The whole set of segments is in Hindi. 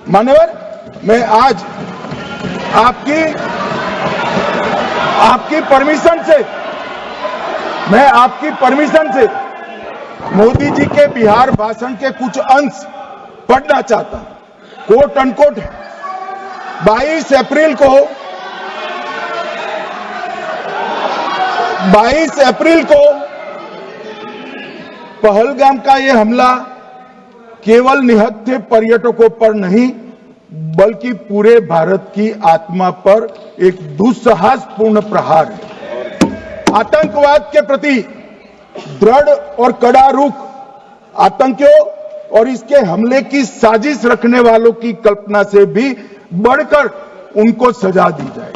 मान्यवर, मैं आज आपकी परमिशन से मोदी जी के बिहार भाषण के कुछ अंश पढ़ना चाहता हूं। कोट अनकोट है। 22 अप्रैल को पहलगाम का यह हमला केवल निहत्थे पर्यटकों पर नहीं बल्कि पूरे भारत की आत्मा पर एक दुस्साहसपूर्ण प्रहार है। आतंकवाद के प्रति दृढ़ और कड़ा रुख आतंकियों और इसके हमले की साजिश रखने वालों की कल्पना से भी बढ़कर उनको सजा दी जाए।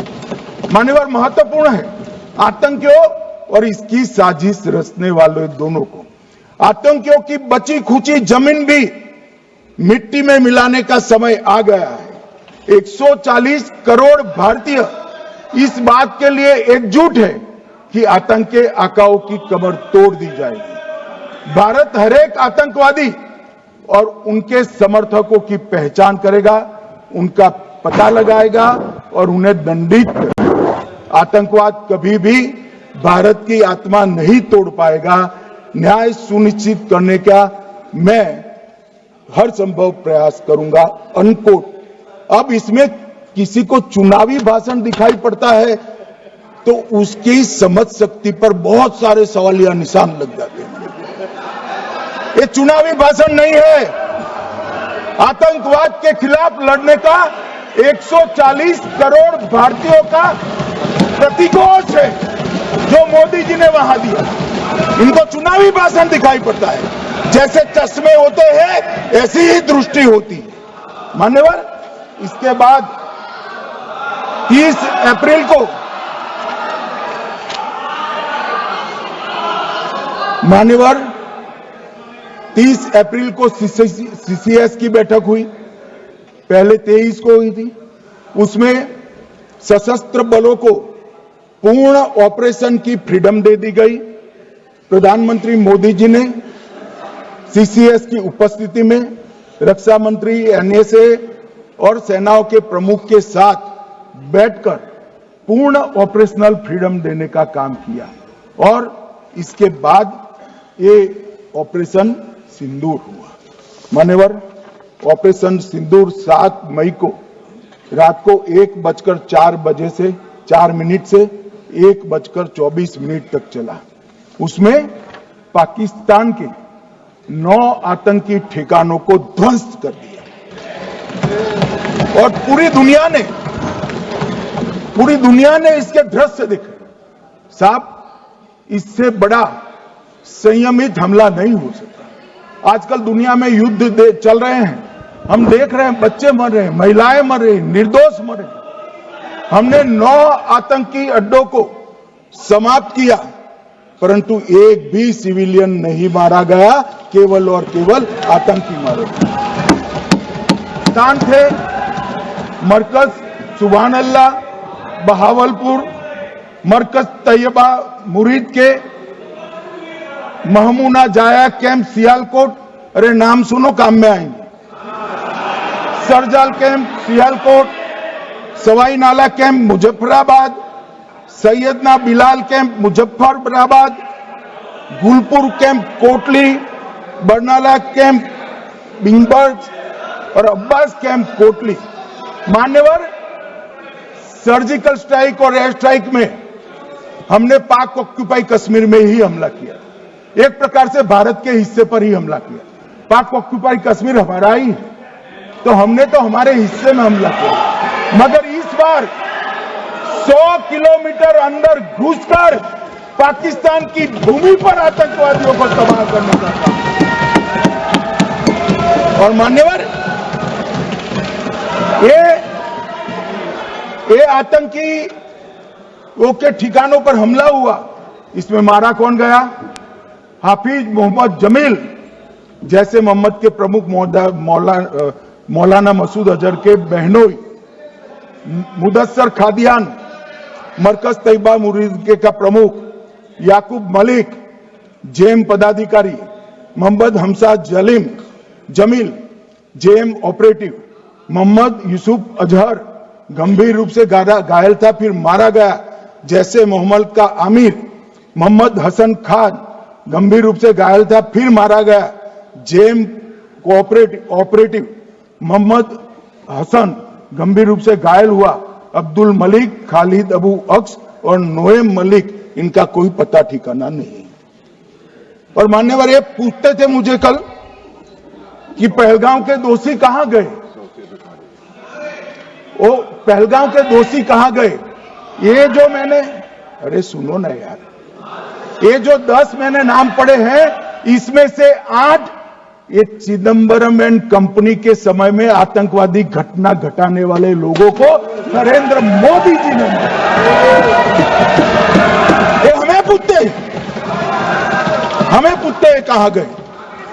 मान्यवर, महत्वपूर्ण है आतंकियों और इसकी साजिश रचने वाले दोनों को। आतंकियों की बची खुची जमीन भी मिट्टी में मिलाने का समय आ गया है। 140 करोड़ भारतीय इस बात के लिए एकजुट है कि आतंक के आकाओं की कमर तोड़ दी जाएगी। भारत हरेक आतंकवादी और उनके समर्थकों की पहचान करेगा, उनका पता लगाएगा और उन्हें दंडित करेगा। आतंकवाद कभी भी भारत की आत्मा नहीं तोड़ पाएगा। न्याय सुनिश्चित करने का मैं हर संभव प्रयास करूंगा। अनकोट। अब इसमें किसी को चुनावी भाषण दिखाई पड़ता है तो उसकी समझ शक्ति पर बहुत सारे सवालिया निशान लग जाते हैं। ये चुनावी भाषण नहीं है। आतंकवाद के खिलाफ लड़ने का 140 करोड़ भारतीयों का प्रतिघोष है जो मोदी जी ने वहां दिया। इनको चुनावी भाषण दिखाई पड़ता है। जैसे चश्मे होते हैं ऐसी ही दृष्टि होती है। मान्यवर, इसके बाद 30 अप्रैल को सीसीएस की बैठक हुई। पहले 23 को हुई थी। उसमें सशस्त्र बलों को पूर्ण ऑपरेशन की फ्रीडम दे दी गई। प्रधानमंत्री मोदी जी ने सीसीएस की उपस्थिति में रक्षा मंत्री, एनएसए और सेनाओं के प्रमुख के साथ बैठकर पूर्ण ऑपरेशनल फ्रीडम देने का काम किया और इसके बाद ये ऑपरेशन सिंदूर हुआ। मान्यवर, ऑपरेशन सिंदूर 7 मई को रात को 1:04 से 4 मिनट से 1:24 तक चला। उसमें पाकिस्तान के 9 आतंकी ठिकानों को ध्वस्त कर दिया और पूरी दुनिया ने इसके दृश्य देखे। साहब, इससे बड़ा संयमित हमला नहीं हो सकता। आजकल दुनिया में युद्ध चल रहे हैं। हम देख रहे हैं बच्चे मर रहे हैं, महिलाएं मर रही, निर्दोष मर रहे। हमने 9 आतंकी अड्डों को समाप्त किया परंतु एक भी सिविलियन नहीं मारा गया, केवल और केवल आतंकी मारे गए। स्थान थे मरकज सुभान अल्लाह बहावलपुर, मरकज तैयबा मुरीद के, महमूना जाया कैंप सियालकोट, अरे नाम सुनो काम में आएंगे, सरजाल camp Sialkot, Sawai Nala camp Muzaffarabad, Syedna Bilal camp Muzaffarabad, Gulpur camp Kotli, Barnala camp Bhimber और अब्बास कैंप कोटली। मान्यवर, सर्जिकल स्ट्राइक और एयर स्ट्राइक में हमने पाक ऑक्यूपाई कश्मीर में ही हमला किया। एक प्रकार से भारत के हिस्से पर ही हमला किया। पाक ऑक्यूपाई कश्मीर हमारा ही है तो हमने तो हमारे हिस्से में हमला किया, मगर इस बार 100 किलोमीटर अंदर घुसकर पाकिस्तान की भूमि पर आतंकवादियों को तबाह करने का काम। और मान्यवर, ये आतंकी के ठिकानों पर हमला हुआ, इसमें मारा कौन गया? हाफिज मोहम्मद जमील जैसे मोहम्मद के प्रमुख मौलाना मसूद अजहर के बहनोई, मुदस्सर खादियान मरकज तैयबा मुरीद का प्रमुख, याकूब मलिक जेएम पदाधिकारी, मोहम्मद हमसा जमील जेएम ऑपरेटिव, मोहम्मद यूसुफ अजहर गंभीर रूप से घायल था, फिर मारा गया। जैसे मोहम्मद का आमिर मोहम्मद हसन खान गंभीर रूप से घायल था, फिर मारा गया। जेम ऑपरेटिव मोहम्मद हसन गंभीर रूप से घायल हुआ। अब्दुल मलिक, खालिद अबू अक्स और नोएम मलिक, इनका कोई पता ठिकाना नहीं। और मान्यवर ये पूछते थे मुझे कल कि पहलगांव के दोषी कहां गए, वो पहलगांव के दोषी कहां गए। ये जो मैंने, अरे सुनो ना यार, ये जो 10 मैंने नाम पढ़े हैं, इसमें से 8 ये चिदंबरम एंड कंपनी के समय में आतंकवादी घटना घटाने वाले लोगों को नरेंद्र मोदी जी ने ये हमें पूछते हैं कहां गए।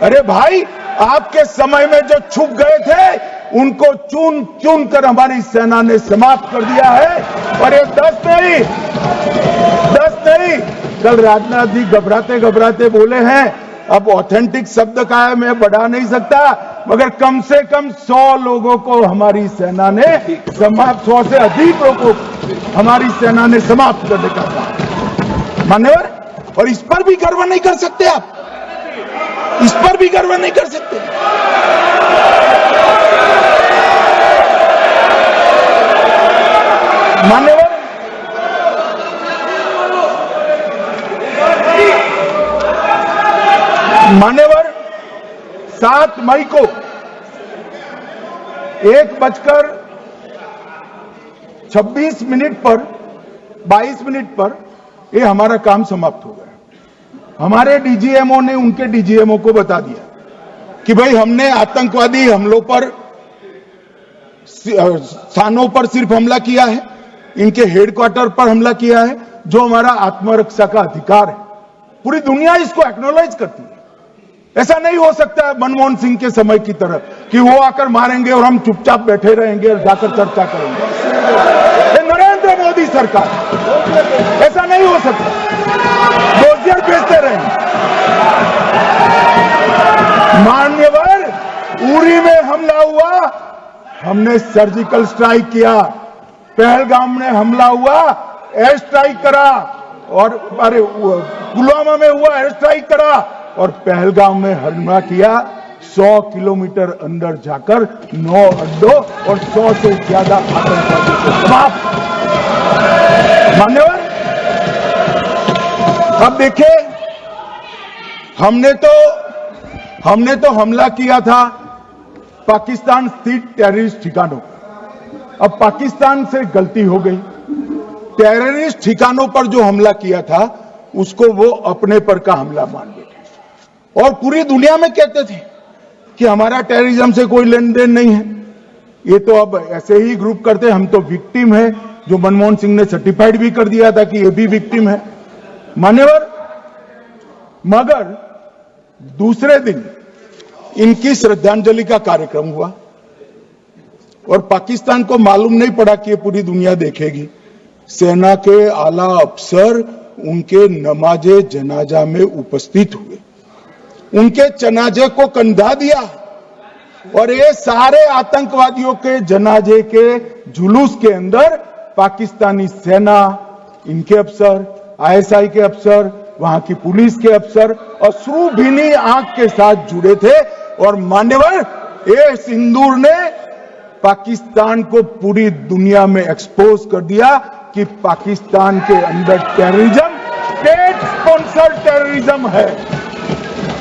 अरे भाई, आपके समय में जो छुप गए थे उनको चुन चुन कर हमारी सेना ने समाप्त कर दिया है। और ये 10 नहीं, कल राजनाथ जी घबराते घबराते बोले हैं, अब ऑथेंटिक शब्द का है, मैं बढ़ा नहीं सकता, मगर कम से कम 100 लोगों को हमारी सेना ने समाप्त, 100 से अधिक लोगों को हमारी सेना ने समाप्त करने का कहा। मान्यवर, और इस पर भी गर्व नहीं कर सकते आप, इस पर भी गर्व नहीं कर सकते। मान्यवर 7 मई को 1:26 पर 22 मिनट पर ये हमारा काम समाप्त हो गया। हमारे डीजीएमओ ने उनके डीजीएमओ को बता दिया कि भाई हमने आतंकवादी हमलों पर स्थानों पर सिर्फ हमला किया है, इनके हेडक्वार्टर पर हमला किया है, जो हमारा आत्मरक्षा का अधिकार है। पूरी दुनिया इसको एक्नॉलेज करती है। ऐसा नहीं हो सकता है मनमोहन सिंह के समय की तरह कि वो आकर मारेंगे और हम चुपचाप बैठे रहेंगे और जाकर चर्चा करेंगे। ये नरेंद्र मोदी सरकार, ऐसा नहीं हो सकता। डोजियर भेजते रहेंगे। मान्यवर, उरी में हमला हुआ, हमने सर्जिकल स्ट्राइक किया। पहलगाम में हमला हुआ, एयर स्ट्राइक करा, और अरे पुलवामा में हुआ, एयर स्ट्राइक करा, और पहलगाम में हमला किया। 100 किलोमीटर अंदर जाकर 9 अड्डों और 100 से ज्यादा आतंकवादी को समाप्त। मान्यवर, अब देखिए, हमने तो हमला किया था पाकिस्तान स्थित टेररिस्ट ठिकानों। अब पाकिस्तान से गलती हो गई, टेररिस्ट ठिकानों पर जो हमला किया था उसको वो अपने पर का हमला मान बैठे, और पूरी दुनिया में कहते थे कि हमारा टेररिज्म से कोई लेन देन नहीं है। ये तो अब ऐसे ही ग्रुप करते, हम तो विक्टिम है, जो मनमोहन सिंह ने सर्टिफाइड भी कर दिया था कि ये भी विक्टिम है। मान्यवर, मगर दूसरे दिन इनकी श्रद्धांजलि का कार्यक्रम हुआ और पाकिस्तान को मालूम नहीं पड़ा कि ये पूरी दुनिया देखेगी। सेना के आला अफसर उनके नमाजे जनाजा में उपस्थित हुए, उनके जनाजे को कंधा दिया, और ये सारे आतंकवादियों के जनाजे के जुलूस के अंदर पाकिस्तानी सेना, इनके अफसर, आईएसआई के अफसर, वहां की पुलिस के अफसर अश्रुभीनी आंख के साथ जुड़े थे। और मान्यवर, ये सिंदूर ने पाकिस्तान को पूरी दुनिया में एक्सपोज कर दिया कि पाकिस्तान के अंदर टेररिज्म स्टेट स्पॉन्सर्ड टेररिज्म है।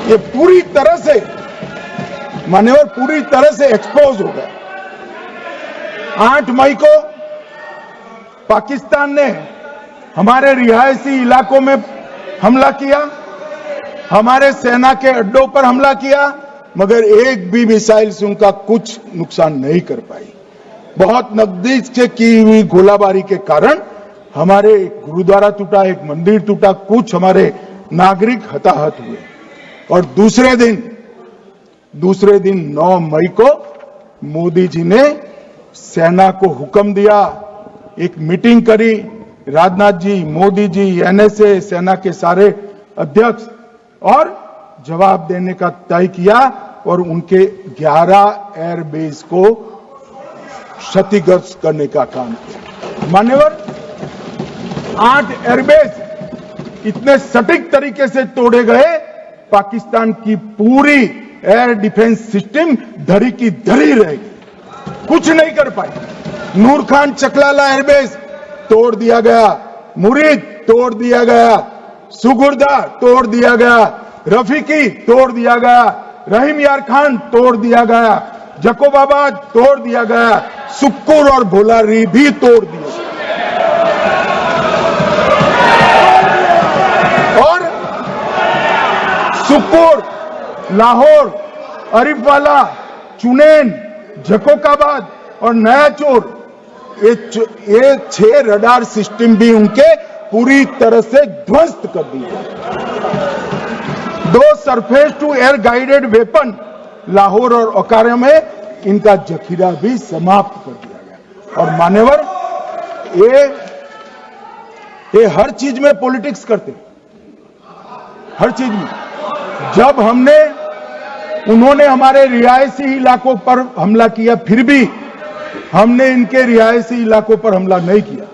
ये पूरी तरह से, मान्यवर, पूरी तरह से एक्सपोज हो गया। 8 मई को पाकिस्तान ने हमारे रिहायशी इलाकों में हमला किया, हमारे सेना के अड्डों पर हमला किया, मगर एक भी मिसाइल से उनका कुछ नुकसान नहीं कर पाई। बहुत नजदीक से की हुई गोलाबारी के कारण हमारे एक गुरुद्वारा टूटा, एक मंदिर टूटा, कुछ हमारे नागरिक हताहत हुए। और दूसरे दिन 9 मई को मोदी जी ने सेना को हुक्म दिया, एक मीटिंग करी, राजनाथ जी, मोदी जी, एनएसए, सेना के सारे अध्यक्ष, और जवाब देने का तय किया और उनके 11 एयरबेस को क्षतिग्रस्त करने का काम किया। मान्यवर, 8 एयरबेस इतने सटीक तरीके से तोड़े गए, पाकिस्तान की पूरी एयर डिफेंस सिस्टम धरी की धरी रहेगी, कुछ नहीं कर पाई। नूर खान चकलाला एयरबेस तोड़ दिया गया, मुरीद तोड़ दिया गया, सुगुर्दा तोड़ दिया गया, रफीकी तोड़ दिया गया, रहीम यार खान तोड़ दिया गया, जकोबाबाद तोड़ दिया गया, सुक्कुर और भोलारी भी तोड़ दिया और सुक्कुर, लाहौर, अरिफवाला, चुनेन, जकोकाबाद और नया चोर, ये 6 रडार सिस्टम भी उनके पूरी तरह से ध्वस्त कर दिए। 2 surface to air guided weapon Lahore और ओकारा में इनका जखीरा भी समाप्त कर दिया गया। और मान्यवर, ये हर चीज में पॉलिटिक्स करते, हर चीज में। जब उन्होंने हमारे रिहायशी इलाकों पर हमला किया, फिर भी हमने इनके रिहायशी इलाकों पर हमला नहीं किया।